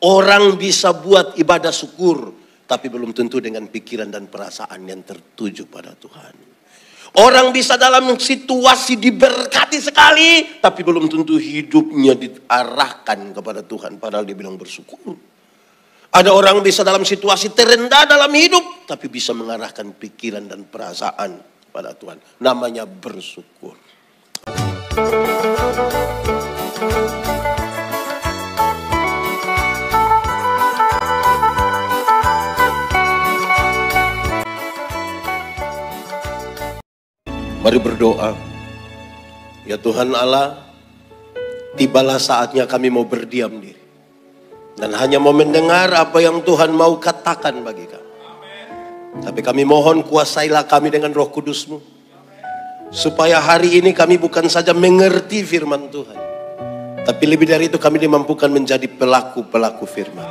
Orang bisa buat ibadah syukur, tapi belum tentu dengan pikiran dan perasaan yang tertuju pada Tuhan. Orang bisa dalam situasi diberkati sekali, tapi belum tentu hidupnya diarahkan kepada Tuhan, padahal dia bilang bersyukur. Ada orang bisa dalam situasi terendah dalam hidup, tapi bisa mengarahkan pikiran dan perasaan pada Tuhan. Namanya bersyukur. Mari berdoa. Ya Tuhan Allah, tibalah saatnya kami mau berdiam diri. Dan hanya mau mendengar apa yang Tuhan mau katakan bagi kami. Tapi kami mohon kuasailah kami dengan Roh Kudus-Mu. Supaya hari ini kami bukan saja mengerti firman Tuhan. Tapi lebih dari itu kami dimampukan menjadi pelaku-pelaku firman.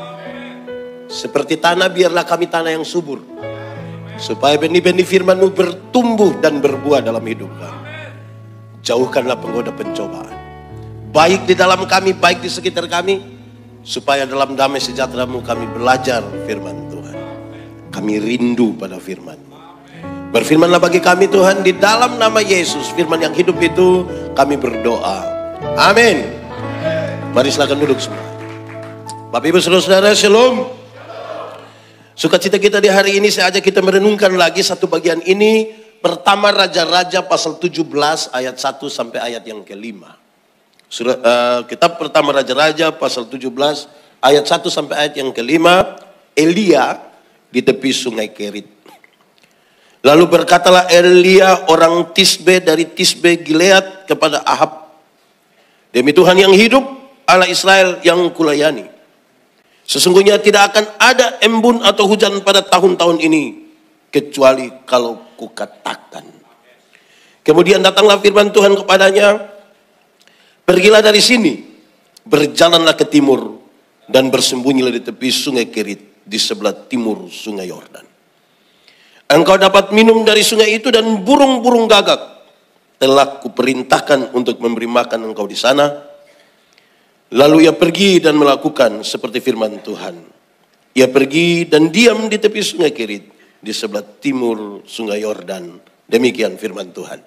Seperti tanah, biarlah kami tanah yang subur. Supaya benih-benih firman-Mu bertumbuh dan berbuah dalam hidup kami. Jauhkanlah penggoda pencobaan. Baik di dalam kami, baik di sekitar kami. Supaya dalam damai sejahtera-Mu kami belajar firman Tuhan. Kami rindu pada firman-Mu. Berfirmanlah bagi kami Tuhan, di dalam nama Yesus, firman yang hidup itu kami berdoa. Amin. Mari silakan duduk semua. Bapak Ibu Saudara-saudara, shalom. Sukacita kita di hari ini, saya ajak kita merenungkan lagi satu bagian ini. Pertama Raja-Raja pasal 17 ayat 1 sampai ayat yang kelima. Kitab pertama Raja-Raja pasal 17 ayat 1 sampai ayat yang kelima. Elia di tepi sungai Kerit. Lalu berkatalah Elia orang Tisbe dari Tisbe Gilead kepada Ahab. Demi Tuhan yang hidup, Allah Israel yang kulayani. Sesungguhnya tidak akan ada embun atau hujan pada tahun-tahun ini. Kecuali kalau kukatakan. Kemudian datanglah firman Tuhan kepadanya. Pergilah dari sini. Berjalanlah ke timur. Dan bersembunyilah di tepi sungai Kerit. Di sebelah timur sungai Yordan. Engkau dapat minum dari sungai itu dan burung-burung gagak. Telah kuperintahkan untuk memberi makan engkau di sana. Lalu ia pergi dan melakukan seperti firman Tuhan. Ia pergi dan diam di tepi sungai Kerit, di sebelah timur sungai Yordan. Demikian firman Tuhan.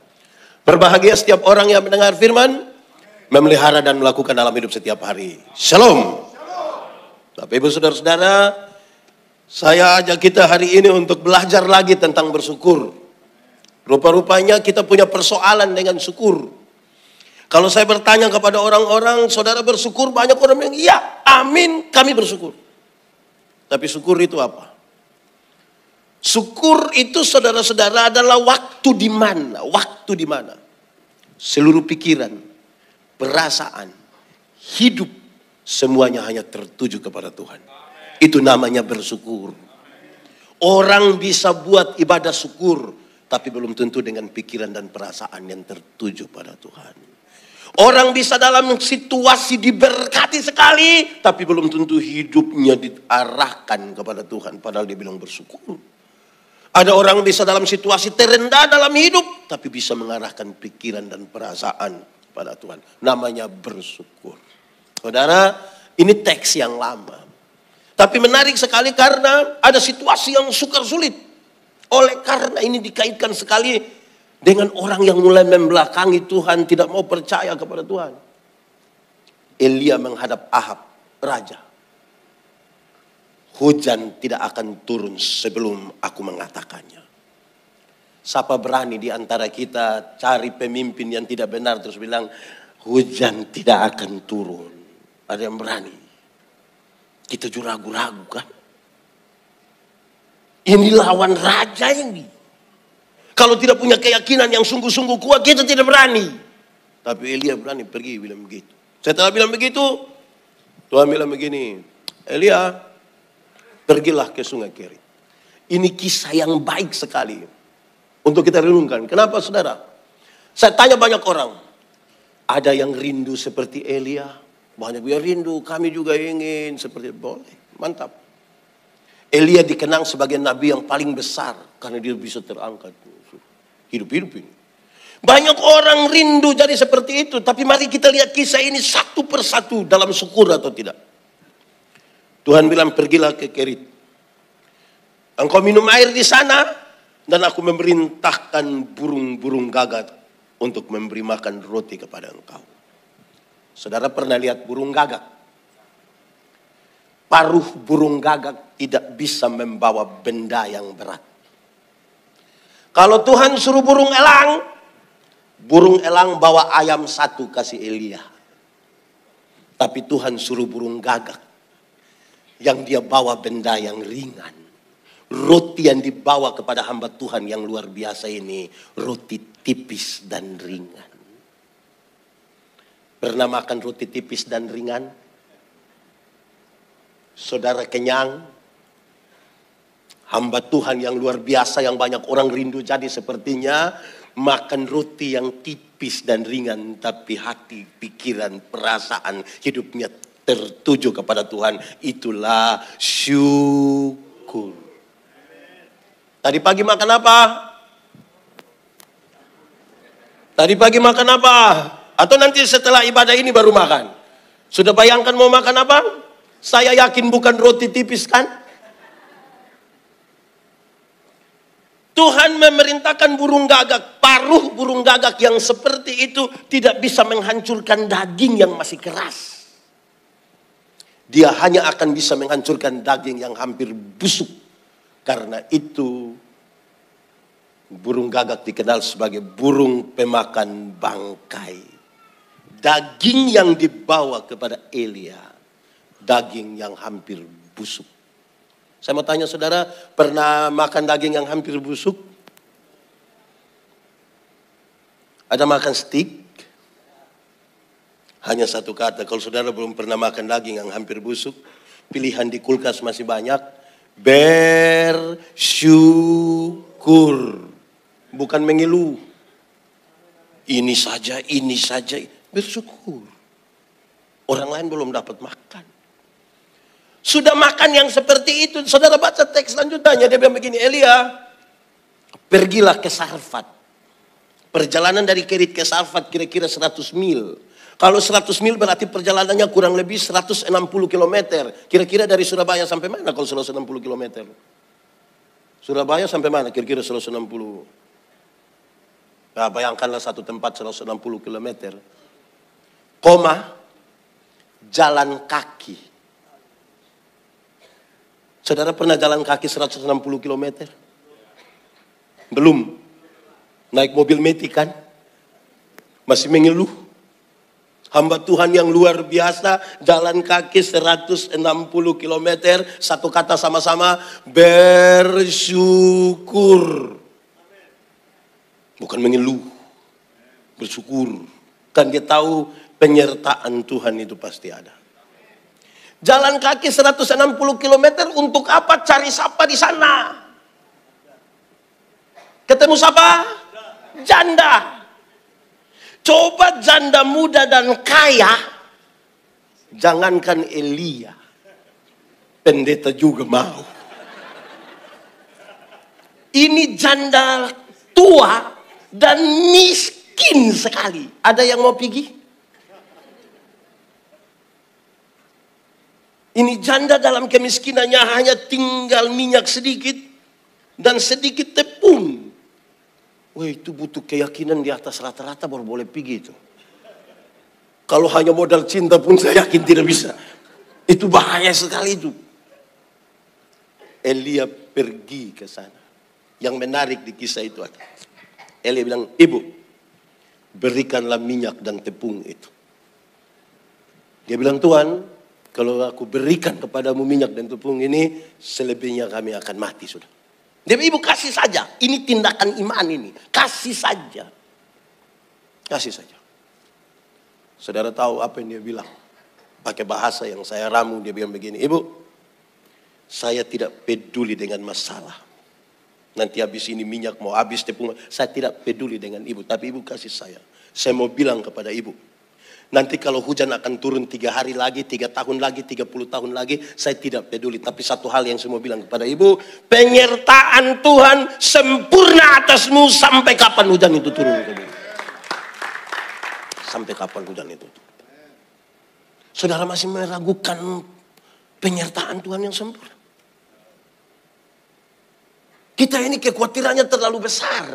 Berbahagia setiap orang yang mendengar firman, memelihara dan melakukan dalam hidup setiap hari. Shalom. Bapak Ibu Saudara-saudara, saya ajak kita hari ini untuk belajar lagi tentang bersyukur. Rupa-rupanya kita punya persoalan dengan syukur. Kalau saya bertanya kepada orang-orang, saudara bersyukur, banyak orang yang iya, amin, kami bersyukur. Tapi syukur itu apa? Syukur itu saudara-saudara adalah waktu di mana, seluruh pikiran, perasaan, hidup, semuanya hanya tertuju kepada Tuhan. Itu namanya bersyukur. Orang bisa buat ibadah syukur, tapi belum tentu dengan pikiran dan perasaan yang tertuju pada Tuhan. Orang bisa dalam situasi diberkati sekali, tapi belum tentu hidupnya diarahkan kepada Tuhan, padahal dia bilang bersyukur. Ada orang bisa dalam situasi terendah dalam hidup, tapi bisa mengarahkan pikiran dan perasaan pada Tuhan. Namanya bersyukur. Saudara, ini teks yang lama. Tapi menarik sekali karena ada situasi yang sukar sulit. Oleh karena ini dikaitkan sekali dengan orang yang mulai membelakangi Tuhan, tidak mau percaya kepada Tuhan. Elia menghadap Ahab, raja. Hujan tidak akan turun sebelum aku mengatakannya. Siapa berani di antara kita cari pemimpin yang tidak benar terus bilang, hujan tidak akan turun. Ada yang berani? Kita juga ragu-ragu kan? Ini lawan raja ini. Kalau tidak punya keyakinan yang sungguh-sungguh kuat, kita tidak berani. Tapi Elia berani pergi bilang begitu. Setelah bilang begitu, Tuhan bilang begini, Elia, pergilah ke sungai Kerit. Ini kisah yang baik sekali untuk kita renungkan. Kenapa saudara? Saya tanya banyak orang. Ada yang rindu seperti Elia. Banyak yang rindu, kami juga ingin seperti boleh. Mantap. Elia dikenang sebagai nabi yang paling besar karena dia bisa terangkat. Hidup-hidup ini. Banyak orang rindu jadi seperti itu. Tapi mari kita lihat kisah ini satu persatu dalam syukur atau tidak. Tuhan bilang, pergilah ke Kerit. Engkau minum air di sana, dan aku memerintahkan burung-burung gagak untuk memberi makan roti kepada engkau. Saudara pernah lihat burung gagak? Paruh burung gagak tidak bisa membawa benda yang berat. Kalau Tuhan suruh burung elang bawa ayam satu kasih Elia. Tapi Tuhan suruh burung gagak, yang dia bawa benda yang ringan. Roti yang dibawa kepada hamba Tuhan yang luar biasa ini, roti tipis dan ringan. Pernah makan roti tipis dan ringan? Saudara kenyang? Hamba Tuhan yang luar biasa yang banyak orang rindu jadi sepertinya, makan roti yang tipis dan ringan, tapi hati, pikiran, perasaan hidupnya tertuju kepada Tuhan. Itulah syukur. Tadi pagi makan apa? Tadi pagi makan apa? Atau nanti setelah ibadah ini baru makan? Sudah bayangkan mau makan apa? Saya yakin bukan roti tipis kan? Tuhan memerintahkan burung gagak, paruh burung gagak yang seperti itu tidak bisa menghancurkan daging yang masih keras. Dia hanya akan bisa menghancurkan daging yang hampir busuk. Karena itu burung gagak dikenal sebagai burung pemakan bangkai. Daging yang dibawa kepada Elia, daging yang hampir busuk. Saya mau tanya saudara, pernah makan daging yang hampir busuk? Ada makan steak? Hanya satu kata, kalau saudara belum pernah makan daging yang hampir busuk, pilihan di kulkas masih banyak. Bersyukur. Bukan mengeluh. Ini saja. Bersyukur. Orang lain belum dapat makan. Sudah makan yang seperti itu. Saudara baca teks selanjutnya. Dia bilang begini, Elia, pergilah ke Sarfat. Perjalanan dari Kerit ke Sarfat kira-kira 100 mil. Kalau 100 mil berarti perjalanannya kurang lebih 160 km. Kira-kira dari Surabaya sampai mana kalau 160 km? Surabaya sampai mana kira-kira 160? Nah, bayangkanlah satu tempat 160 km. Jalan kaki. Saudara pernah jalan kaki 160 km? Belum. Naik mobil metik kan? Masih mengeluh. Hamba Tuhan yang luar biasa jalan kaki 160 km. Satu kata sama-sama, bersyukur. Bukan mengeluh. Bersyukur. Kan dia tahu penyertaan Tuhan itu pasti ada. Jalan kaki 160 km untuk apa? Cari siapa di sana? Ketemu siapa? Janda. Coba janda muda dan kaya. Jangankan Elia. Pendeta juga mau. Ini janda tua dan miskin sekali. Ada yang mau pergi? Ini janda dalam kemiskinannya hanya tinggal minyak sedikit dan sedikit tepung. Wah, itu butuh keyakinan di atas rata-rata baru boleh pergi itu. Kalau hanya modal cinta pun saya yakin tidak bisa. Itu bahaya sekali itu. Elia pergi ke sana. Yang menarik di kisah itu ada. Elia bilang, ibu, berikanlah minyak dan tepung itu. Dia bilang, Tuhan, kalau aku berikan kepadamu minyak dan tepung ini, selebihnya kami akan mati sudah. Dia bilang, ibu kasih saja. Ini tindakan iman ini. Kasih saja. Kasih saja. Saudara tahu apa yang dia bilang? Pakai bahasa yang saya ramu, dia bilang begini, ibu, saya tidak peduli dengan masalah. Nanti habis ini minyak mau habis tepung. Saya tidak peduli dengan ibu, tapi ibu kasih saya. Saya mau bilang kepada ibu, nanti kalau hujan akan turun 3 hari lagi, 3 tahun lagi, 30 tahun lagi, saya tidak peduli. Tapi satu hal yang saya mau bilang kepada ibu, penyertaan Tuhan sempurna atasmu sampai kapan hujan itu turun. Sampai kapan hujan itu turun. Saudara masih meragukan penyertaan Tuhan yang sempurna. Kita ini kekhawatirannya terlalu besar.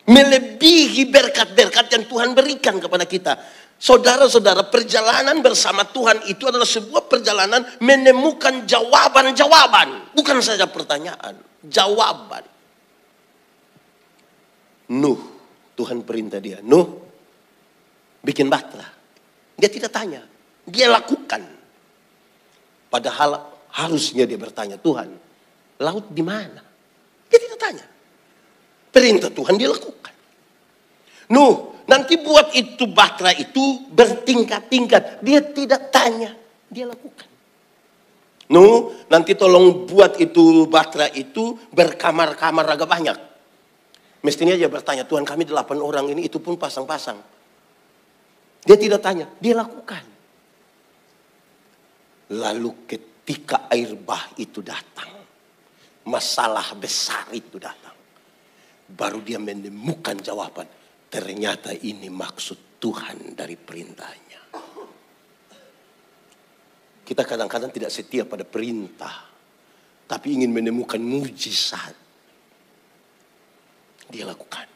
Melebihi berkat-berkat yang Tuhan berikan kepada kita. Saudara-saudara, perjalanan bersama Tuhan itu adalah sebuah perjalanan menemukan jawaban-jawaban. Bukan saja pertanyaan, jawaban. Nuh, Tuhan perintah dia. Nuh, bikin bahtera. Dia tidak tanya, dia lakukan. Padahal harusnya dia bertanya, Tuhan, laut di mana? Dia tidak tanya. Perintah Tuhan dia lakukan. Nuh, nanti buat itu bahtera itu bertingkat-tingkat. Dia tidak tanya, dia lakukan. Nuh, nanti tolong buat itu bahtera itu berkamar-kamar agak banyak. Mestinya dia bertanya, Tuhan kami 8 orang ini, itu pun pasang-pasang. Dia tidak tanya, dia lakukan. Lalu ketika air bah itu datang, masalah besar itu datang, baru dia menemukan jawaban. Ternyata ini maksud Tuhan dari perintahnya. Kita kadang-kadang tidak setia pada perintah, tapi ingin menemukan mujizat. Dia lakukan.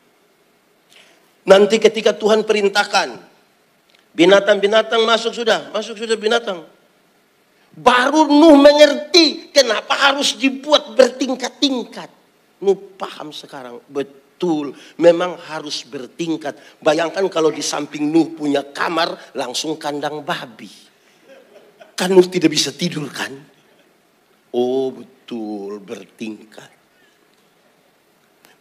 Nanti ketika Tuhan perintahkan, binatang-binatang masuk sudah binatang. Baru Nuh mengerti kenapa harus dibuat bertingkat-tingkat. Nuh paham sekarang, betul, memang harus bertingkat. Bayangkan kalau di samping Nuh punya kamar, langsung kandang babi. Kan Nuh tidak bisa tidur kan? Oh betul, bertingkat.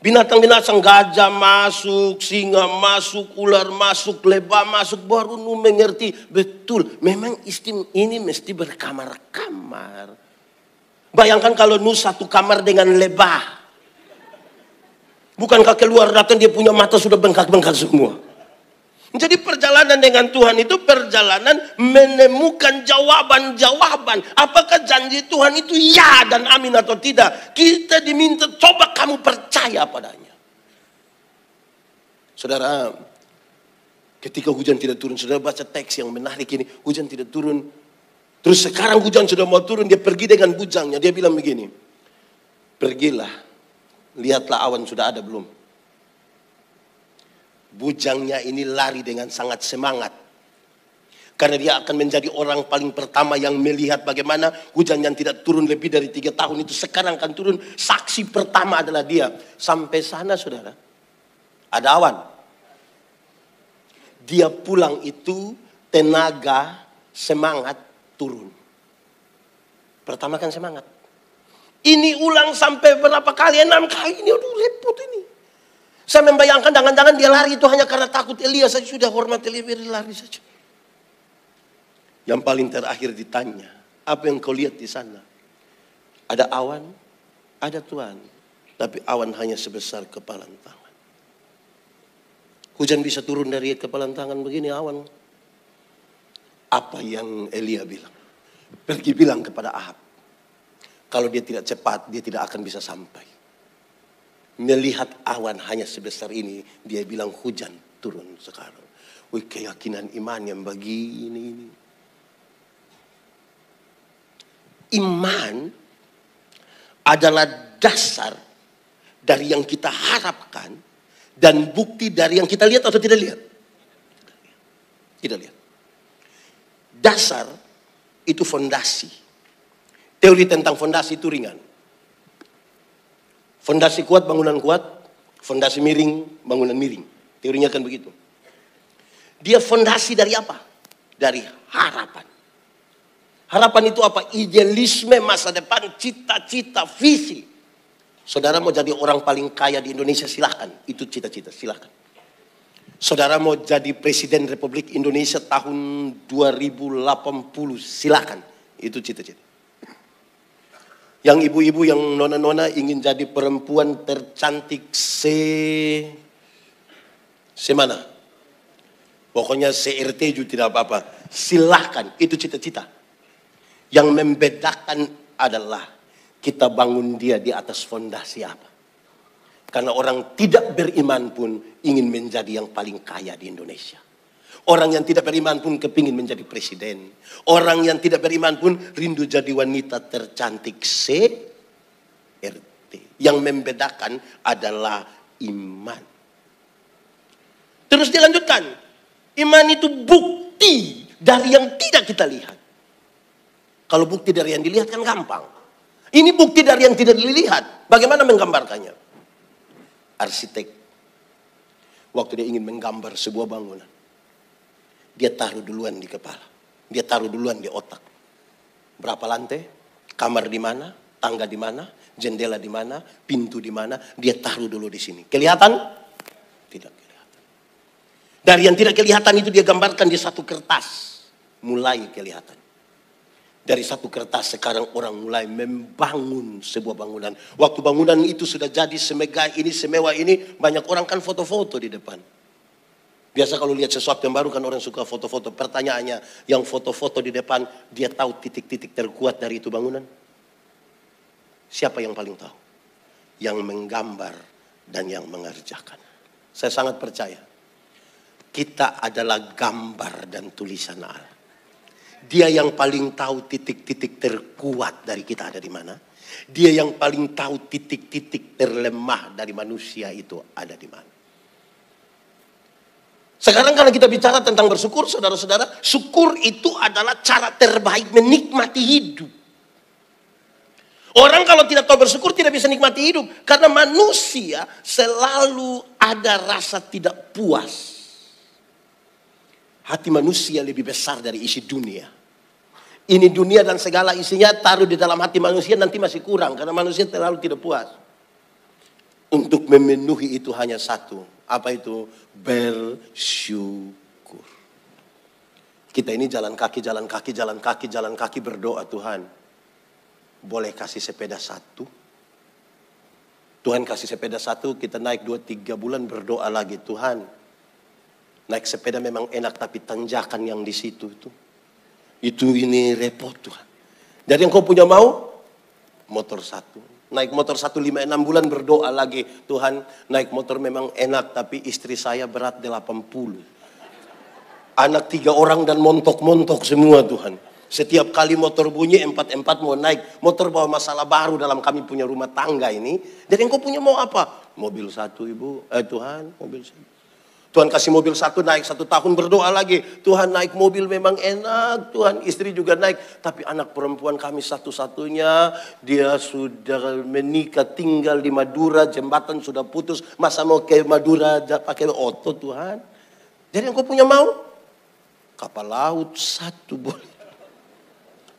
Binatang-binatang, gajah masuk, singa masuk, ular masuk, lebah masuk. Baru Nuh mengerti, betul, memang ini mesti berkamar-kamar. Bayangkan kalau Nuh satu kamar dengan lebah. Bukankah keluar datang dia punya mata sudah bengkak-bengkak semua. Jadi perjalanan dengan Tuhan itu perjalanan menemukan jawaban-jawaban. Apakah janji Tuhan itu ya dan amin atau tidak. Kita diminta coba kamu percaya padanya. Saudara, ketika hujan tidak turun, saudara baca teks yang menarik ini. Hujan tidak turun. Terus sekarang hujan sudah mau turun, dia pergi dengan bujangnya. Dia bilang begini, pergilah, lihatlah awan sudah ada belum. Bujangnya ini lari dengan sangat semangat. Karena dia akan menjadi orang paling pertama yang melihat bagaimana hujan yang tidak turun lebih dari 3 tahun itu sekarang akan turun. Saksi pertama adalah dia. Sampai sana saudara, ada awan. Dia pulang itu tenaga, semangat turun. Pertama kan semangat. Ini ulang sampai berapa kali? 6 kali ini, aduh repot ini. Saya membayangkan jangan-jangan dia lari itu hanya karena takut Elia saja. Sudah hormat Elia, biar lari saja. Yang paling terakhir ditanya, apa yang kau lihat di sana? Ada awan, ada Tuhan. Tapi awan hanya sebesar kepalan tangan. Hujan bisa turun dari kepalan tangan begini awan. Apa yang Elia bilang? Pergi bilang kepada Ahab. Kalau dia tidak cepat, dia tidak akan bisa sampai. Melihat awan hanya sebesar ini, dia bilang hujan turun sekarang. Wih, keyakinan iman yang begini ini. Iman adalah dasar dari yang kita harapkan dan bukti dari yang kita lihat atau tidak lihat. Tidak lihat. Dasar itu fondasi. Teori tentang fondasi itu ringan. Fondasi kuat, bangunan kuat. Fondasi miring, bangunan miring. Teorinya kan begitu. Dia fondasi dari apa? Dari harapan. Harapan itu apa? Idealisme masa depan, cita-cita, visi. Saudara mau jadi orang paling kaya di Indonesia, silakan. Itu cita-cita, silakan. Saudara mau jadi Presiden Republik Indonesia tahun 2080, silakan. Itu cita-cita. Yang ibu-ibu, yang nona-nona ingin jadi perempuan tercantik semana. Pokoknya CRT juga tidak apa-apa. Silahkan, itu cita-cita. Yang membedakan adalah kita bangun dia di atas fondasi apa. Karena orang tidak beriman pun ingin menjadi yang paling kaya di Indonesia. Orang yang tidak beriman pun kepingin menjadi presiden. Orang yang tidak beriman pun rindu jadi wanita tercantik RT. Yang membedakan adalah iman. Terus dilanjutkan. Iman itu bukti dari yang tidak kita lihat. Kalau bukti dari yang dilihat kan gampang. Ini bukti dari yang tidak dilihat. Bagaimana menggambarkannya? Arsitek. Waktu dia ingin menggambar sebuah bangunan. Dia taruh duluan di kepala. Dia taruh duluan di otak. Berapa lantai? Kamar di mana? Tangga di mana? Jendela di mana? Pintu di mana? Dia taruh dulu di sini. Kelihatan? Tidak kelihatan. Dari yang tidak kelihatan itu dia gambarkan di satu kertas. Mulai kelihatan. Dari satu kertas sekarang orang mulai membangun sebuah bangunan. Waktu bangunan itu sudah jadi semegah ini, semewah ini, banyak orang kan foto-foto di depan. Biasa kalau lihat sesuatu yang baru kan orang suka foto-foto. Pertanyaannya, yang foto-foto di depan, dia tahu titik-titik terkuat dari itu bangunan? Siapa yang paling tahu? Yang menggambar dan yang mengerjakan. Saya sangat percaya. Kita adalah gambar dan tulisan Allah. Dia yang paling tahu titik-titik terkuat dari kita ada di mana. Dia yang paling tahu titik-titik terlemah dari manusia itu ada di mana. Sekarang kalau kita bicara tentang bersyukur, saudara-saudara, syukur itu adalah cara terbaik menikmati hidup. Orang kalau tidak tahu bersyukur tidak bisa nikmati hidup. Karena manusia selalu ada rasa tidak puas. Hati manusia lebih besar dari isi dunia. Ini dunia dan segala isinya taruh di dalam hati manusia nanti masih kurang. Karena manusia terlalu tidak puas. Untuk memenuhi itu hanya satu. Apa itu? Bersyukur. Kita ini jalan kaki berdoa, Tuhan. Boleh kasih sepeda satu? Tuhan kasih sepeda satu, kita naik 2-3 bulan berdoa lagi. Tuhan, naik sepeda memang enak tapi tanjakan yang di situ itu ini repot Tuhan. Jadi yang kau punya mau? Motor satu. Naik motor 1, 5, 6 bulan berdoa lagi. Tuhan, naik motor memang enak tapi istri saya berat 80. Anak 3 orang dan montok-montok semua Tuhan. Setiap kali motor bunyi 4-4 mau naik. Motor bawa masalah baru dalam kami punya rumah tangga ini. Dan yang kau punya mau apa? Mobil satu ibu. Tuhan, mobil satu. Tuhan kasih mobil satu, naik 1 tahun berdoa lagi. Tuhan, naik mobil memang enak. Tuhan, istri juga naik. Tapi anak perempuan kami satu-satunya. Dia sudah menikah, tinggal di Madura. Jembatan sudah putus. Masa mau ke Madura pakai oto Tuhan? Jadi yang kau punya mau? Kapal laut satu boleh.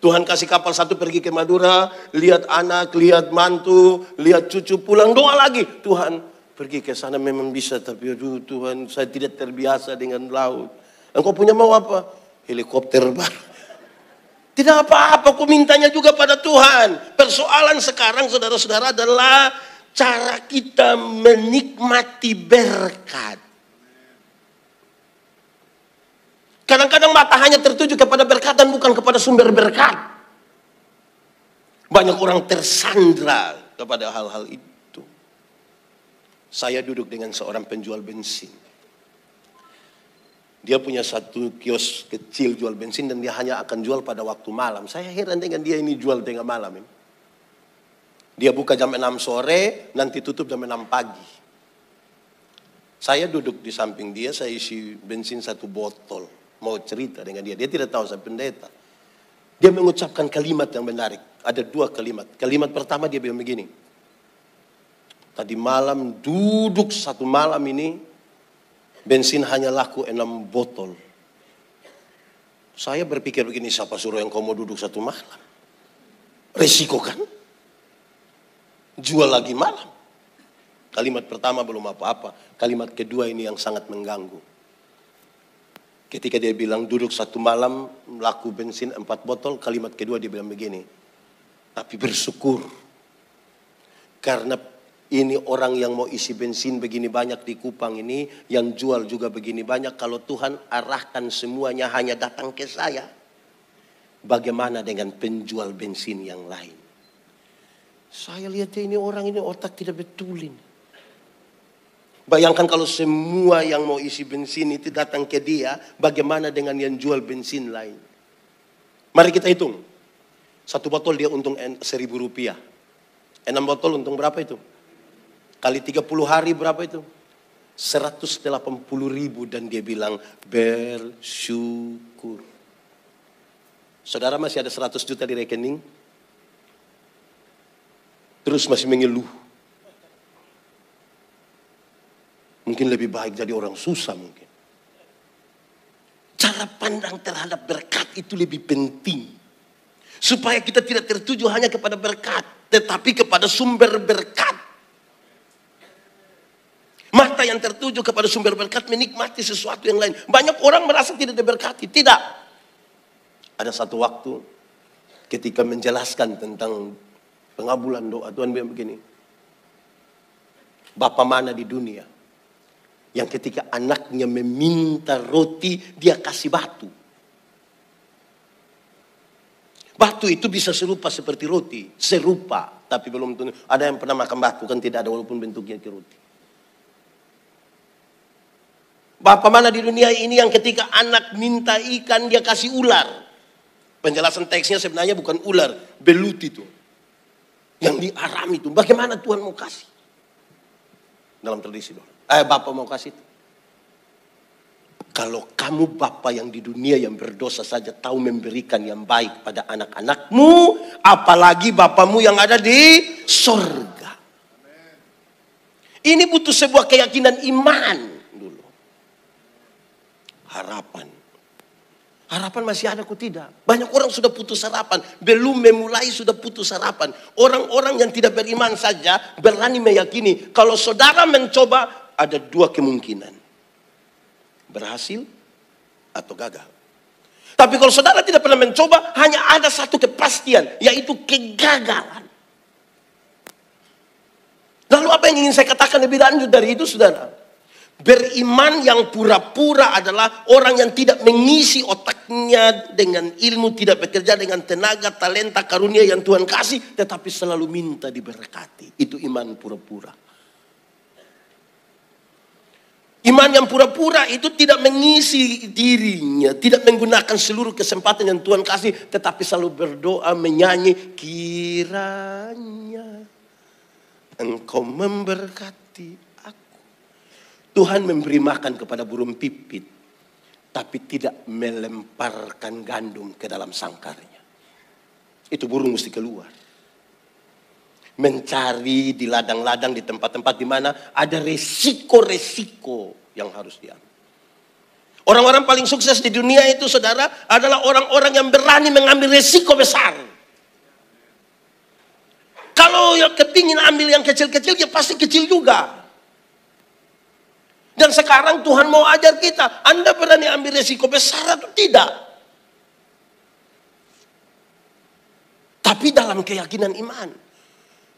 Tuhan kasih kapal satu pergi ke Madura, lihat anak, lihat mantu, lihat cucu pulang, doa lagi. Tuhan, pergi ke sana memang bisa, tapi aduh Tuhan, saya tidak terbiasa dengan laut. Engkau punya mau apa? Helikopter baru. Tidak apa-apa, aku mintanya juga pada Tuhan. Persoalan sekarang saudara-saudara adalah cara kita menikmati berkat. Kadang-kadang mata hanya tertuju kepada berkat dan bukan kepada sumber berkat. Banyak orang tersandra kepada hal-hal itu. Saya duduk dengan seorang penjual bensin. Dia punya satu kios kecil jual bensin dan dia hanya akan jual pada waktu malam. Saya heran dengan dia ini jual tengah malam ini. Dia buka jam 6 sore, nanti tutup jam 6 pagi. Saya duduk di samping dia, saya isi bensin 1 botol. Mau cerita dengan dia. Dia tidak tahu saya pendeta. Dia mengucapkan kalimat yang menarik. Ada 2 kalimat. Kalimat pertama dia bilang begini. Tadi malam duduk 1 malam ini. Bensin hanya laku 6 botol. Saya berpikir begini. Siapa suruh yang kau mau duduk 1 malam? Resiko kan? Jual lagi malam. Kalimat pertama belum apa-apa. Kalimat kedua ini yang sangat mengganggu. Ketika dia bilang duduk 1 malam laku bensin 4 botol, kalimat kedua dia bilang begini. Tapi bersyukur. Karena ini orang yang mau isi bensin begini banyak di Kupang ini, yang jual juga begini banyak. Kalau Tuhan arahkan semuanya hanya datang ke saya. Bagaimana dengan penjual bensin yang lain? Saya lihat ini orang ini otak tidak betul ini. Bayangkan kalau semua yang mau isi bensin itu datang ke dia, bagaimana dengan yang jual bensin lain? Mari kita hitung. 1 botol dia untung Rp1.000. 6 botol untung berapa itu? Kali 30 hari berapa itu? 180.000, dan dia bilang bersyukur. Saudara masih ada 100 juta di rekening, terus masih mengeluh. Mungkin lebih baik jadi orang susah mungkin. Cara pandang terhadap berkat itu lebih penting. Supaya kita tidak tertuju hanya kepada berkat, tetapi kepada sumber berkat. Mata yang tertuju kepada sumber berkat menikmati sesuatu yang lain. Banyak orang merasa tidak diberkati. Tidak. Ada satu waktu ketika menjelaskan tentang pengabulan doa, Tuhan bilang begini. Bapa mana di dunia yang ketika anaknya meminta roti, dia kasih batu. Batu itu bisa serupa seperti roti. Serupa, tapi belum tentu. Ada yang pernah makan batu, kan tidak ada walaupun bentuknya ke roti. Bapa mana di dunia ini yang ketika anak minta ikan, dia kasih ular. Penjelasan teksnya sebenarnya bukan ular, belut itu. Yang diaram itu. Bagaimana Tuhan mau kasih? Dalam tradisi doa. Bapa mau kasih itu. Kalau kamu Bapa yang di dunia yang berdosa saja tahu memberikan yang baik pada anak-anakmu, apalagi Bapamu yang ada di sorga. Ini butuh sebuah keyakinan iman dulu. Harapan. Harapan masih ada kok tidak. Banyak orang sudah putus harapan. Belum memulai sudah putus harapan. Orang-orang yang tidak beriman saja berani meyakini. Kalau saudara mencoba, ada 2 kemungkinan. Berhasil atau gagal. Tapi kalau saudara tidak pernah mencoba, hanya ada satu kepastian, yaitu kegagalan. Lalu apa yang ingin saya katakan lebih lanjut dari itu, saudara? Beriman yang pura-pura adalah orang yang tidak mengisi otaknya dengan ilmu, tidak bekerja dengan tenaga, talenta, karunia yang Tuhan kasih, tetapi selalu minta diberkati. Itu iman pura-pura. Iman yang pura-pura itu tidak mengisi dirinya, tidak menggunakan seluruh kesempatan yang Tuhan kasih, tetapi selalu berdoa, menyanyi, kiranya Engkau memberkati. Tuhan memberi makan kepada burung pipit, tapi tidak melemparkan gandum ke dalam sangkarnya. Itu burung mesti keluar. Mencari di ladang-ladang, di tempat-tempat di mana ada resiko-resiko yang harus diambil. Orang-orang paling sukses di dunia itu, saudara, adalah orang-orang yang berani mengambil resiko besar. Kalau yang kepingin ambil yang kecil-kecil, ya pasti kecil juga. Dan sekarang Tuhan mau ajar kita, Anda berani ambil resiko besar atau tidak? Tapi dalam keyakinan iman.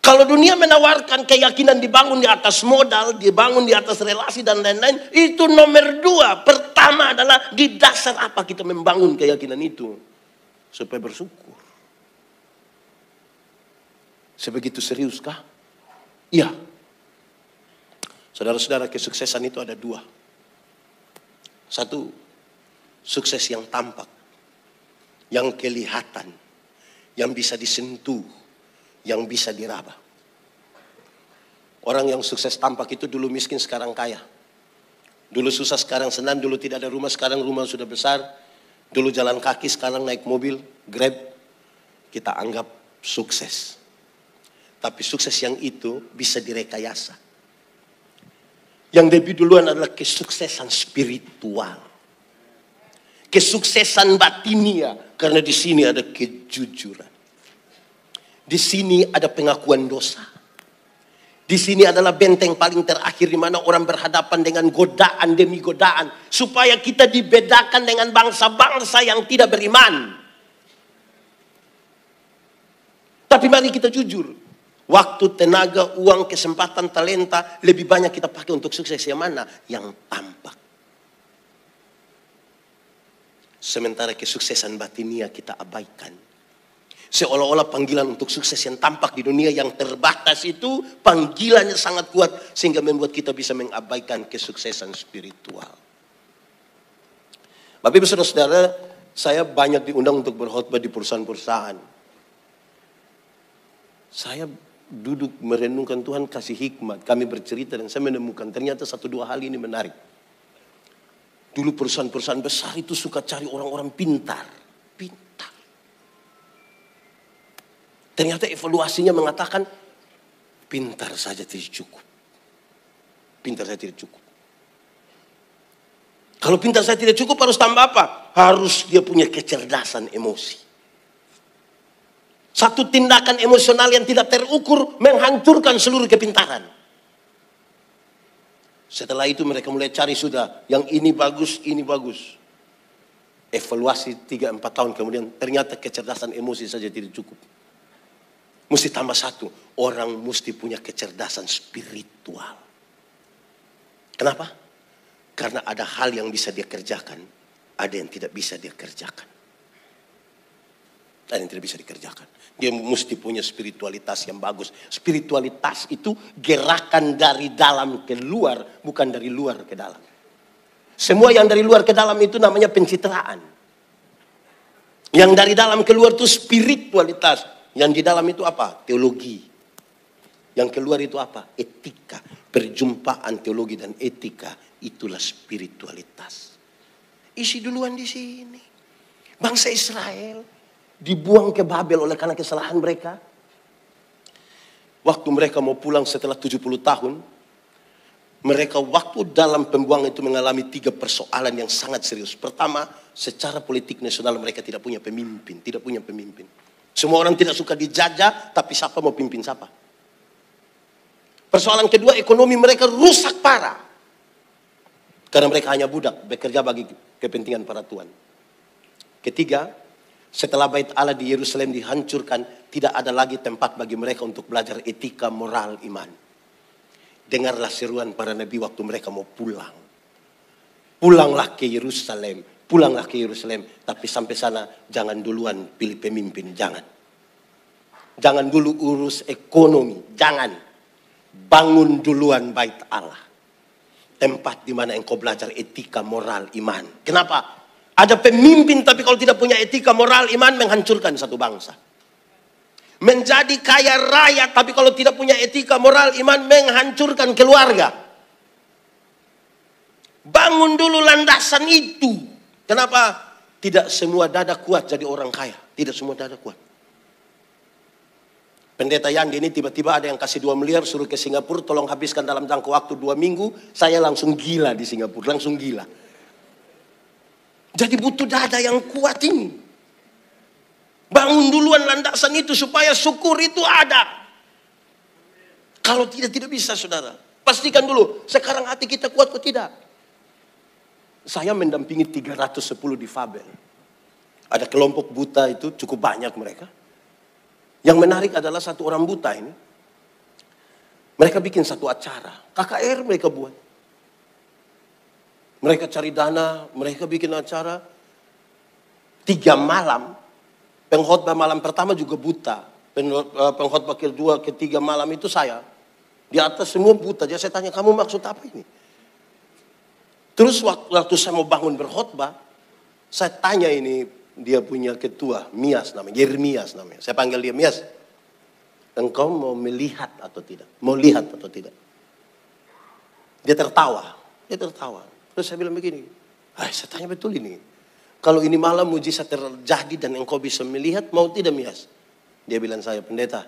Kalau dunia menawarkan keyakinan dibangun di atas modal, dibangun di atas relasi dan lain-lain, itu nomor 2. Pertama adalah di dasar apa kita membangun keyakinan itu. Supaya bersyukur. Sebegitu seriuskah? Iya. Saudara-saudara, kesuksesan itu ada 2. 1, sukses yang tampak, yang kelihatan, yang bisa disentuh, yang bisa diraba. Orang yang sukses tampak itu dulu miskin, sekarang kaya. Dulu susah, sekarang senang. Dulu tidak ada rumah, sekarang rumah sudah besar. Dulu jalan kaki, sekarang naik mobil, Grab. Kita anggap sukses. Tapi sukses yang itu bisa direkayasa. Yang lebih duluan adalah kesuksesan spiritual. Kesuksesan batinia. Karena di sini ada kejujuran. Di sini ada pengakuan dosa. Di sini adalah benteng paling terakhir di mana orang berhadapan dengan godaan demi godaan. Supaya kita dibedakan dengan bangsa-bangsa yang tidak beriman. Tapi mari kita jujur. Waktu, tenaga, uang, kesempatan, talenta lebih banyak kita pakai untuk sukses yang mana? Yang tampak. Sementara kesuksesan batinia kita abaikan. Seolah-olah panggilan untuk sukses yang tampak di dunia yang terbatas itu panggilannya sangat kuat sehingga membuat kita bisa mengabaikan kesuksesan spiritual. Bapak Ibu Saudara-saudara, saya banyak diundang untuk berkhotbah di perusahaan-perusahaan. Saya duduk merenungkan, Tuhan kasih hikmat. Kami bercerita dan saya menemukan ternyata 1-2 hal ini menarik. Dulu perusahaan-perusahaan besar itu suka cari orang-orang pintar. Ternyata evaluasinya mengatakan pintar saja tidak cukup. Pintar saja tidak cukup. Kalau pintar saja tidak cukup harus tambah apa? Harus dia punya kecerdasan emosi. Satu tindakan emosional yang tidak terukur menghancurkan seluruh kepintaran. Setelah itu mereka mulai cari sudah yang ini bagus, ini bagus. Evaluasi 3-4 tahun kemudian ternyata kecerdasan emosi saja tidak cukup. Mesti tambah 1, orang mesti punya kecerdasan spiritual. Kenapa? Karena ada hal yang bisa dia kerjakan, ada yang tidak bisa dia kerjakan. Ada yang tidak bisa dikerjakan. Dia mesti punya spiritualitas yang bagus. Spiritualitas itu gerakan dari dalam ke luar, bukan dari luar ke dalam. Semua yang dari luar ke dalam itu namanya pencitraan. Yang dari dalam ke luar itu spiritualitas. Yang di dalam itu apa? Teologi. Yang keluar itu apa? Etika. Perjumpaan teologi dan etika. Itulah spiritualitas. Isi duluan di sini. Bangsa Israel dibuang ke Babel oleh karena kesalahan mereka. Waktu mereka mau pulang setelah 70 tahun. Mereka waktu dalam pembuangan itu mengalami 3 persoalan yang sangat serius. Pertama, secara politik nasional mereka tidak punya pemimpin. Tidak punya pemimpin. Semua orang tidak suka dijajah, tapi siapa mau pimpin siapa? Persoalan kedua, ekonomi mereka rusak parah. Karena mereka hanya budak, bekerja bagi kepentingan para tuan. Ketiga, setelah bait Allah di Yerusalem dihancurkan, tidak ada lagi tempat bagi mereka untuk belajar etika, moral, iman. Dengarlah seruan para nabi waktu mereka mau pulang. Pulanglah ke Yerusalem. Pulanglah ke Yerusalem, tapi sampai sana jangan duluan pilih pemimpin, jangan. Jangan dulu urus ekonomi, jangan. Bangun duluan bait Allah. Tempat di mana engkau belajar etika, moral, iman. Kenapa? Ada pemimpin tapi kalau tidak punya etika, moral, iman menghancurkan satu bangsa. Menjadi kaya raya tapi kalau tidak punya etika, moral, iman menghancurkan keluarga. Bangun dulu landasan itu. Kenapa? Tidak semua dada kuat jadi orang kaya. Tidak semua dada kuat. Pendeta Yandi ini tiba-tiba ada yang kasih 2 miliar suruh ke Singapura. Tolong habiskan dalam jangka waktu 2 minggu. Saya langsung gila di Singapura. Langsung gila. Jadi butuh dada yang kuat ini. Bangun duluan landasan itu supaya syukur itu ada. Kalau tidak bisa saudara. Pastikan dulu. Sekarang hati kita kuat atau tidak. Saya mendampingi 310 difabel. Ada kelompok buta itu cukup banyak mereka. Yang menarik adalah satu orang buta ini. Mereka bikin satu acara. KKR mereka buat. Mereka cari dana, mereka bikin acara. 3 malam. Pengkhotbah malam pertama juga buta. Pengkhotbah kedua, ketiga malam itu saya. Di atas semua buta. Jadi saya tanya, kamu maksud apa ini? Terus waktu saya mau bangun berkhotbah, saya tanya ini dia punya ketua, Mias namanya, Yeremias namanya. Saya panggil dia, Mias, engkau mau melihat atau tidak? Mau lihat atau tidak? Dia tertawa. Terus saya bilang begini, saya tanya betul ini. Kalau ini malam mujizat terjadi dan engkau bisa melihat, mau tidak Mias? Dia bilang saya, pendeta,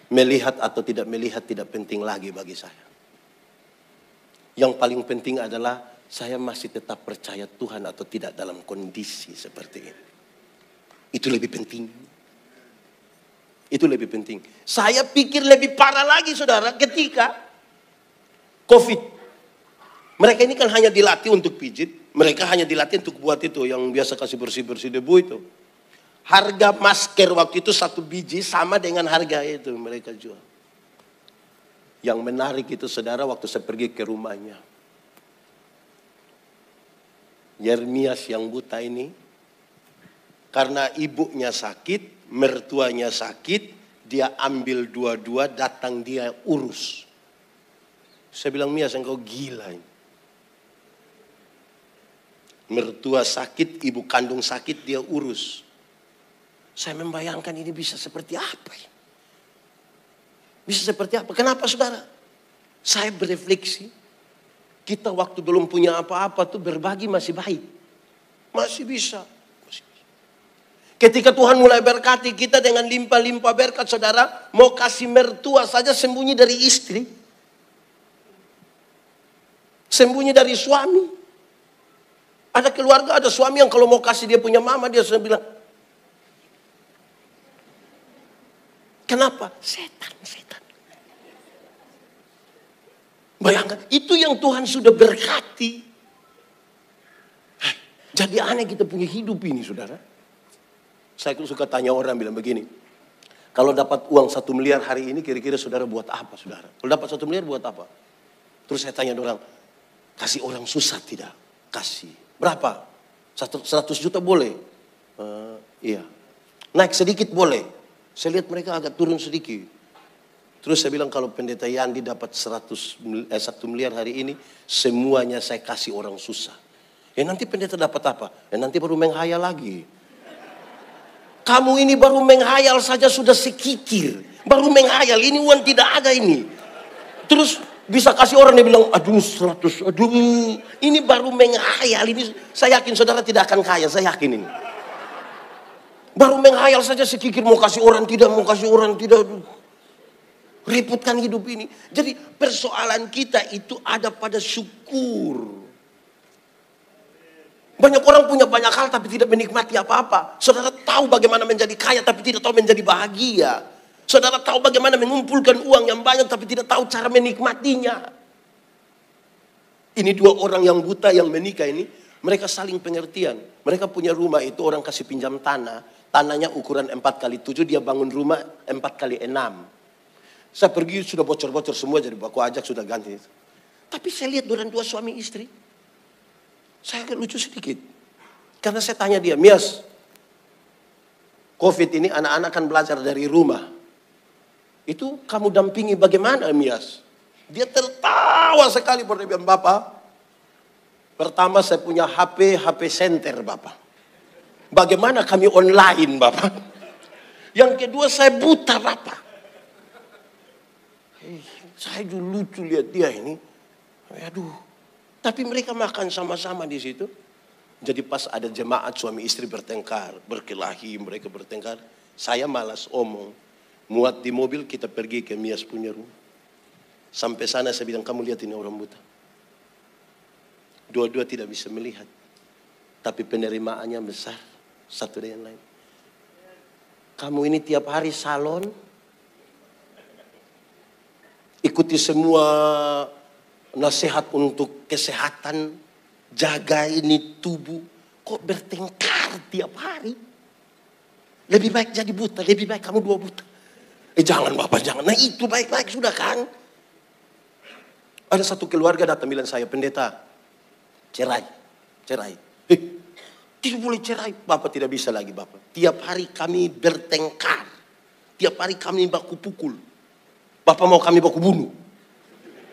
melihat atau tidak melihat tidak penting lagi bagi saya. Yang paling penting adalah saya masih tetap percaya Tuhan atau tidak dalam kondisi seperti ini. Itu lebih penting. Itu lebih penting. Saya pikir lebih parah lagi saudara ketika COVID. Mereka ini kan hanya dilatih untuk pijit. Mereka hanya dilatih untuk buat itu yang biasa kasih bersih-bersih debu itu. Harga masker waktu itu 1 biji sama dengan harga itu mereka jual. Yang menarik itu saudara waktu saya pergi ke rumahnya. Yeremias yang buta ini Karena ibunya sakit, mertuanya sakit, dia ambil dua-dua, datang dia urus. Saya bilang, Mia, engkau gila ini. Mertua sakit, ibu kandung sakit, dia urus. Saya membayangkan ini bisa seperti apa ya? Bisa seperti apa? Kenapa saudara? Saya berefleksi. Kita waktu belum punya apa-apa tuh berbagi masih baik. Masih bisa. Ketika Tuhan mulai berkati kita dengan limpah-limpah berkat, saudara, mau kasih mertua saja sembunyi dari istri. Sembunyi dari suami. Ada keluarga, ada suami yang kalau mau kasih dia punya mama, dia sudah bilang, kenapa? Setan. Bayangkan, itu yang Tuhan sudah berkati. Jadi aneh kita punya hidup ini, saudara. Saya suka tanya orang bilang begini, kalau dapat uang 1 miliar hari ini, kira-kira saudara buat apa, saudara? Kalau dapat 1 miliar buat apa? Terus saya tanya orang, kasih orang susah tidak? Kasih. Berapa? 100 juta boleh? Iya. Naik sedikit boleh? Saya lihat mereka agak turun sedikit. Terus saya bilang, kalau pendeta Yandi dapat 1 miliar hari ini, semuanya saya kasih orang susah. Ya nanti pendeta dapat apa? Ya nanti baru menghayal lagi. Kamu ini baru menghayal saja sudah sekikir. Baru menghayal, ini uang tidak ada ini. Terus bisa kasih orang yang bilang, aduh 100, aduh. Ini baru menghayal, ini saya yakin saudara tidak akan kaya, saya yakin ini. Baru menghayal saja sekikir, mau kasih orang tidak, mau kasih orang tidak. Aduh. Ributkan hidup ini. Jadi persoalan kita itu ada pada syukur. Banyak orang punya banyak hal tapi tidak menikmati apa-apa. Saudara tahu bagaimana menjadi kaya tapi tidak tahu menjadi bahagia. Saudara tahu bagaimana mengumpulkan uang yang banyak tapi tidak tahu cara menikmatinya. Ini 2 orang yang buta yang menikah ini, mereka saling pengertian. Mereka punya rumah itu, orang kasih pinjam tanah. Tanahnya ukuran 4x7, dia bangun rumah 4x6. Saya pergi sudah bocor-bocor semua, jadi aku ajak sudah ganti. Tapi saya lihat orang 2 suami istri. Saya agak lucu sedikit. Karena saya tanya dia, Mias, COVID ini anak-anak kan belajar dari rumah. Itu kamu dampingi bagaimana, Mias? Dia tertawa sekali. Dia bilang, Bapak, pertama saya punya HP center, Bapak. Bagaimana kami online, Bapak? Yang kedua saya buta, Bapak. Saya dulu lucu lihat dia ini. Aduh. Tapi mereka makan sama-sama di situ. Jadi pas ada jemaat suami istri bertengkar, berkelahi, mereka bertengkar. Saya malas omong. Muat di mobil, kita pergi ke Mias punya rumah. Sampai sana saya bilang, kamu lihat ini orang buta. Dua-dua tidak bisa melihat. Tapi penerimaannya besar. Satu dengan lain. Kamu ini tiap hari salon. Ikuti semua nasihat untuk kesehatan, jaga ini tubuh. Kok bertengkar tiap hari? Lebih baik jadi buta, lebih baik kamu 2 buta. Jangan Bapak, jangan. Nah itu baik-baik sudah kan. Ada satu keluarga datang bilang saya, pendeta, cerai. Tidak boleh cerai. Bapak tidak bisa lagi Bapak. Tiap hari kami bertengkar. Tiap hari kami baku pukul. Bapak mau kami baku bunuh.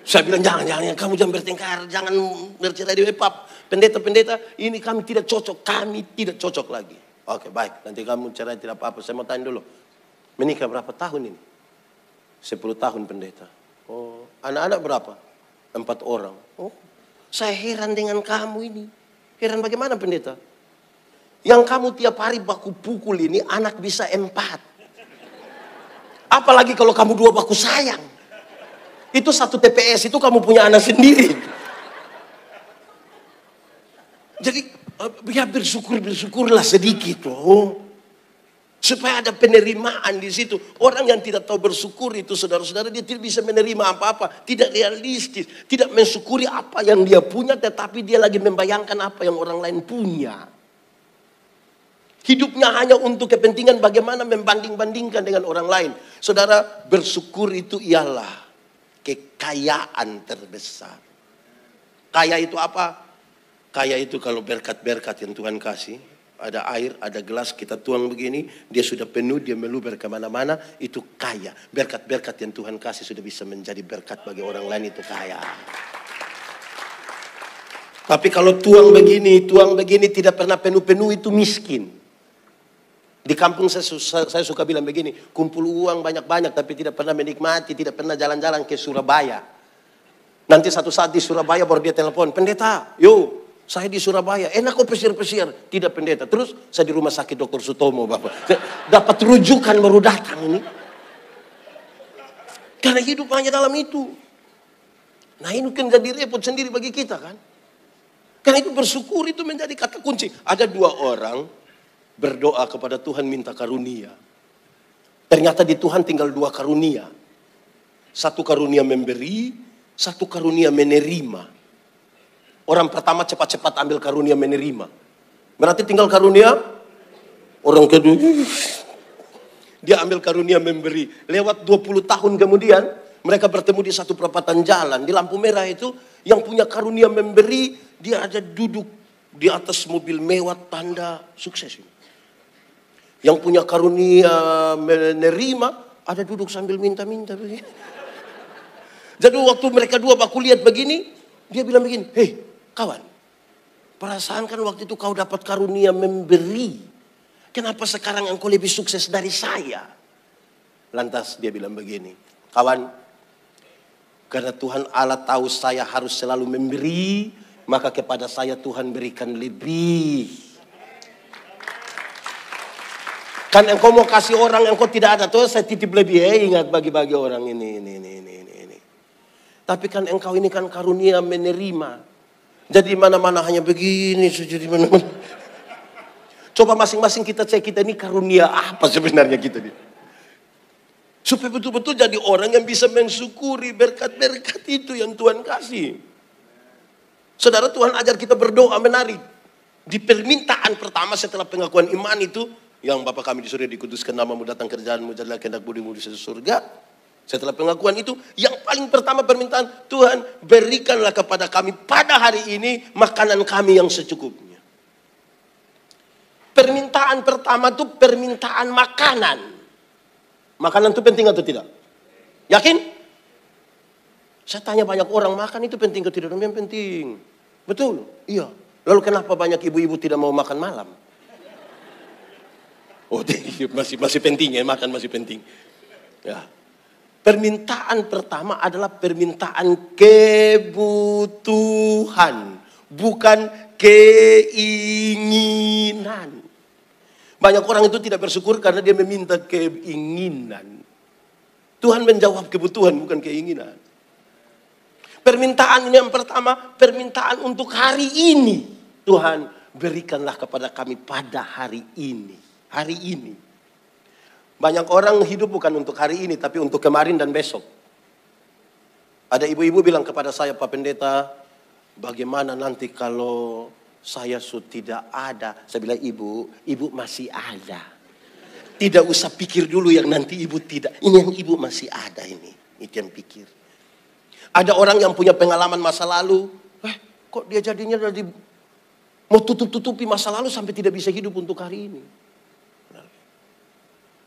Saya bilang jangan, kamu jangan bertengkar, jangan bercerai di Pak. Pendeta, ini kami tidak cocok, lagi. Oke, baik, nanti kamu cerai tidak apa-apa. Saya mau tanya dulu, menikah berapa tahun ini? 10 tahun pendeta. Oh, anak-anak berapa? 4 orang. Oh, saya heran dengan kamu ini. Heran bagaimana pendeta? Yang kamu tiap hari baku pukul ini anak bisa 4. Apalagi kalau kamu 2 baku sayang. Itu 1 TPS, itu kamu punya anak sendiri. Jadi ya bersyukurlah sedikit loh. Supaya ada penerimaan di situ. Orang yang tidak tahu bersyukur itu saudara-saudara, dia tidak bisa menerima apa-apa. Tidak realistis. Tidak mensyukuri apa yang dia punya, tetapi dia lagi membayangkan apa yang orang lain punya. Hidupnya hanya untuk kepentingan bagaimana membanding-bandingkan dengan orang lain. Saudara, bersyukur itu ialah kekayaan terbesar. Kaya itu apa? Kaya itu kalau berkat-berkat yang Tuhan kasih, Ada air, ada gelas, kita tuang begini, dia sudah penuh, dia meluber kemana-mana, itu kaya. Berkat-berkat yang Tuhan kasih sudah bisa menjadi berkat bagi orang lain, itu kaya. Tapi kalau tuang begini tidak pernah penuh-penuh, itu miskin. Di kampung saya suka bilang begini, kumpul uang banyak-banyak tapi tidak pernah menikmati, tidak pernah jalan-jalan ke Surabaya. Nanti satu saat di Surabaya baru dia telepon, pendeta, yo, saya di Surabaya, enak kok pesir-pesir. Tidak pendeta, terus saya di rumah sakit Dr. Sutomo, Bapak. Dapat rujukan baru datang ini. Karena hidup hanya dalam itu. Nah ini kan jadi repot sendiri bagi kita kan. Karena itu bersyukur itu menjadi kata kunci. Ada 2 orang berdoa kepada Tuhan minta karunia. Ternyata di Tuhan tinggal 2 karunia. 1 karunia memberi, 1 karunia menerima. Orang pertama cepat-cepat ambil karunia menerima. Berarti tinggal karunia. Orang kedua, dia ambil karunia memberi. Lewat 20 tahun kemudian, mereka bertemu di satu perapatan jalan. Di lampu merah itu, yang punya karunia memberi, dia ada duduk di atas mobil mewah tanda sukses. Yang punya karunia menerima, ada duduk sambil minta-minta. Jadi waktu mereka 2 baku lihat begini, dia bilang begini, hei kawan, perasaan kan waktu itu kau dapat karunia memberi. Kenapa sekarang engkau lebih sukses dari saya? Lantas dia bilang begini, kawan, karena Tuhan Allah tahu saya harus selalu memberi, maka kepada saya Tuhan berikan lebih. Kan engkau mau kasih orang, engkau tidak ada, tuh saya titip lebih, ingat bagi-bagi orang ini. Tapi kan engkau ini kan karunia menerima. Jadi mana-mana hanya begini, jadi mana-mana. Coba masing-masing kita cek, kita ini karunia apa sebenarnya kita nih. Supaya betul-betul jadi orang yang bisa mensyukuri berkat-berkat itu yang Tuhan kasih. Saudara, Tuhan ajar kita berdoa menarik. Di permintaan pertama setelah pengakuan iman itu, yang Bapa kami di surga dikuduskan namamu, datang kerjaanmu, jadilah kehendak budimu di surga. Setelah pengakuan itu, yang paling pertama permintaan, Tuhan berikanlah kepada kami pada hari ini makanan kami yang secukupnya. Permintaan pertama itu permintaan makanan. Makanan itu penting atau tidak? Yakin? Saya tanya banyak orang, makan itu penting atau tidak? Yang penting. Betul? Iya. Lalu kenapa banyak ibu-ibu tidak mau makan malam? Oh, masih penting ya, makan masih penting. Ya. Permintaan pertama adalah permintaan kebutuhan, bukan keinginan. Banyak orang itu tidak bersyukur karena dia meminta keinginan. Tuhan menjawab kebutuhan, bukan keinginan. Permintaan yang pertama, permintaan untuk hari ini. Tuhan, berikanlah kepada kami pada hari ini. Hari ini. Banyak orang hidup bukan untuk hari ini, tapi untuk kemarin dan besok. Ada ibu-ibu bilang kepada saya, Pak Pendeta, bagaimana nanti kalau saya sudah tidak ada? Saya bilang, ibu masih ada. Tidak usah pikir dulu yang nanti ibu tidak. Ini yang ibu masih ada ini. Itu yang pikir. Ada orang yang punya pengalaman masa lalu. Kok dia jadinya dari mau tutup-tutupi masa lalu sampai tidak bisa hidup untuk hari ini.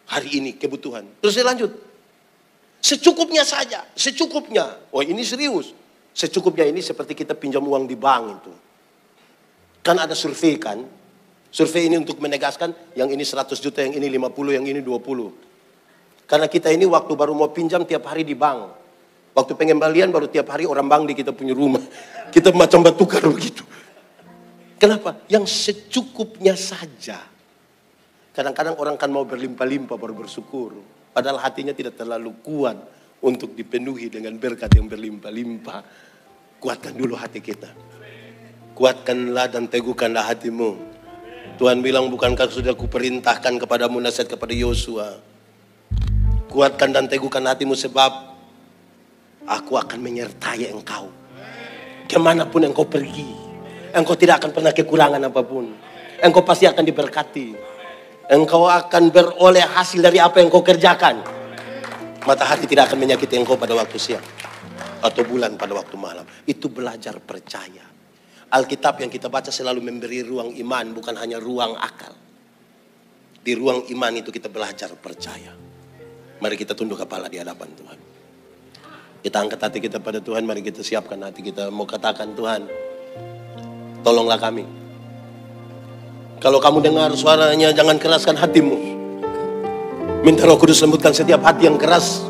Hari ini kebutuhan. Terus saya lanjut. Secukupnya saja. Secukupnya. Oh ini serius. Secukupnya ini seperti kita pinjam uang di bank itu. Kan ada survei kan. Survei ini untuk menegaskan yang ini 100 juta, yang ini 50, yang ini 20. Karena kita ini waktu baru mau pinjam tiap hari di bank. Waktu pengembalian baru tiap hari orang bank di kita punya rumah. Kita macam batukar begitu. Kenapa? Yang secukupnya saja. Kadang-kadang orang kan mau berlimpah-limpah baru bersyukur. Padahal hatinya tidak terlalu kuat untuk dipenuhi dengan berkat yang berlimpah-limpah. Kuatkan dulu hati kita. Kuatkanlah dan teguhkanlah hatimu. Tuhan bilang, bukankah sudah kuperintahkan kepadamu nasihat kepada Yosua. Kuatkan dan teguhkan hatimu sebab aku akan menyertai engkau. Kemanapun engkau pergi, engkau tidak akan pernah kekurangan apapun. Engkau pasti akan diberkati. Engkau akan beroleh hasil dari apa yang kau kerjakan. Matahari tidak akan menyakiti engkau pada waktu siang. Atau bulan pada waktu malam. Itu belajar percaya. Alkitab yang kita baca selalu memberi ruang iman, bukan hanya ruang akal. Di ruang iman itu kita belajar percaya. Mari kita tunduk kepala di hadapan Tuhan. Kita angkat hati kita pada Tuhan, mari kita siapkan hati kita. Mau katakan, Tuhan, tolonglah kami. Kalau kamu dengar suaranya, jangan keraskan hatimu. Minta Roh Kudus lembutkan setiap hati yang keras.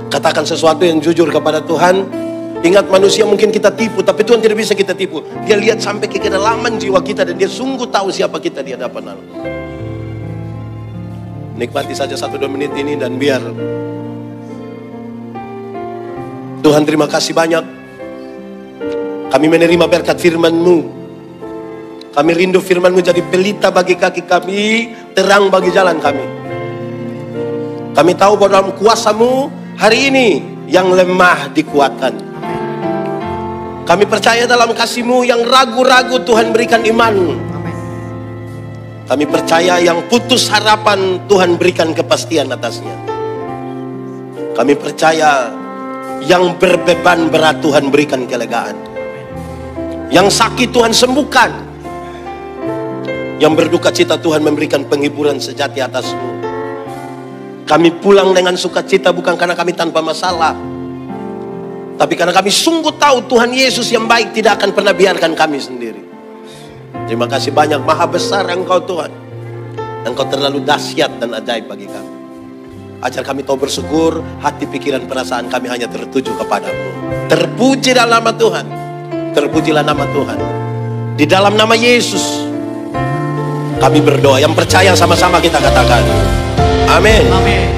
Katakan sesuatu yang jujur kepada Tuhan. Ingat, manusia mungkin kita tipu, tapi Tuhan tidak bisa kita tipu. Dia lihat sampai ke kedalaman jiwa kita, dan dia sungguh tahu siapa kita di hadapan Allah. Nikmati saja 1-2 menit ini, dan biar Tuhan, terima kasih banyak. Kami menerima berkat firman-Mu. Kami rindu firman-Mu jadi pelita bagi kaki kami, terang bagi jalan kami. Kami tahu bahwa dalam kuasa-Mu hari ini yang lemah dikuatkan. Kami percaya dalam kasih-Mu yang ragu-ragu Tuhan berikan iman. Kami percaya yang putus harapan Tuhan berikan kepastian atasnya. Kami percaya yang berbeban berat Tuhan berikan kelegaan. Yang sakit Tuhan sembuhkan. Yang berduka cita Tuhan memberikan penghiburan sejati atas-Mu. Kami pulang dengan sukacita bukan karena kami tanpa masalah, tapi karena kami sungguh tahu Tuhan Yesus yang baik tidak akan pernah biarkan kami sendiri. Terima kasih banyak, maha besar Engkau Tuhan. Engkau terlalu dahsyat dan ajaib bagi kami. Ajar kami tahu bersyukur, hati, pikiran, perasaan kami hanya tertuju kepadamu. Terpujilah nama Tuhan. Terpujilah nama Tuhan. Di dalam nama Yesus kami berdoa. Yang percaya sama-sama kita katakan amin. Amin.